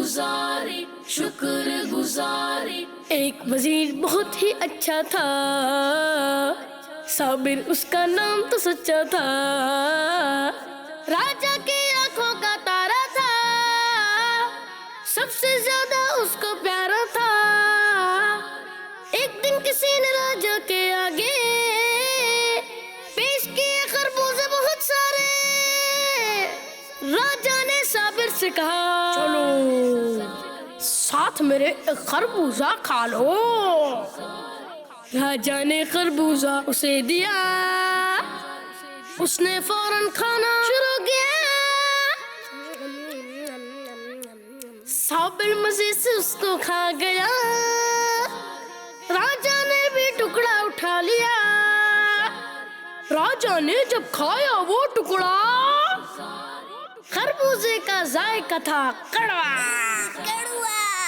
گزاری شکر گزاری. ایک وزیر بہت ہی اچھا تھا، صابر اس کا نام تو سچا تھا، راجا کی آنکھوں کا تارا تھا، سب سے زیادہ اس کو پیارا تھا. ایک دن کسی نے راجا کے آگے پیش کیے خربوزے بہت سارے. راجا نے صابر سے کہا چلو ساتھ میرے ایک خربوزہ کھا لو. راجا نے خربوزہ اسے دیا، اس نے فوراً کھانا شروع کیا. صابر مزے سے اس کو کھا گیا. راجا نے بھی ٹکڑا اٹھا لیا. راجا نے جب کھایا وہ ٹکڑا، خربوزے کا ذائقہ تھا کڑوا.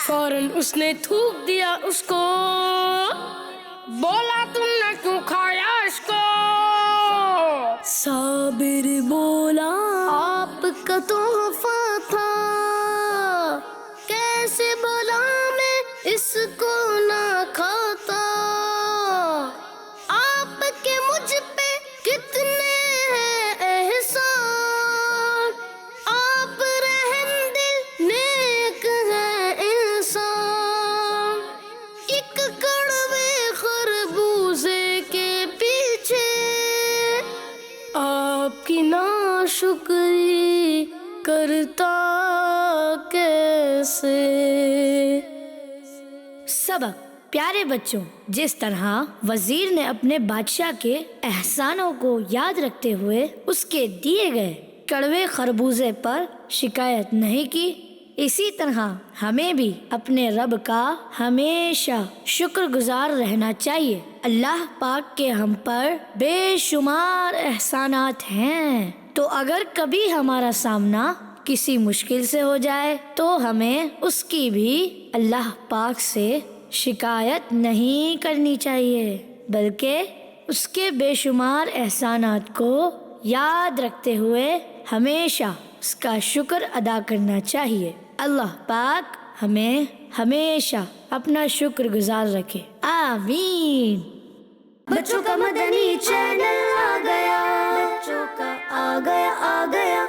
فوراً اس نے تھوک دیا اس کو. بولا تم نے کیوں کھایا اس کو؟ صابر بولا آپ کا تحفہ تھا، کیسے بولا میں اس کو نہ کھاتا. آپ کے مجھ پہ کتنے ہیں احسان، آپ رحم دل نیک ہے انسان. ایک کڑوے خربوزے کے پیچھے آپ کی ناشکری کرتا کیسے. سبق: پیارے بچوں، جس طرح وزیر نے اپنے بادشاہ کے احسانوں کو یاد رکھتے ہوئے اس کے دیے گئے کڑوے خربوزے پر شکایت نہیں کی، اسی طرح ہمیں بھی اپنے رب کا ہمیشہ شکر گزار رہنا چاہیے. اللہ پاک کے ہم پر بے شمار احسانات ہیں، تو اگر کبھی ہمارا سامنا کسی مشکل سے ہو جائے تو ہمیں اس کی بھی اللہ پاک سے شکایت نہیں کرنی چاہیے، بلکہ اس کے بے شمار احسانات کو یاد رکھتے ہوئے ہمیشہ اس کا شکر ادا کرنا چاہیے. اللہ پاک ہمیں ہمیشہ اپنا شکر گزار رکھے، آمین. بچوں کا مدنی چینل آ گیا، بچوں کا آ گیا.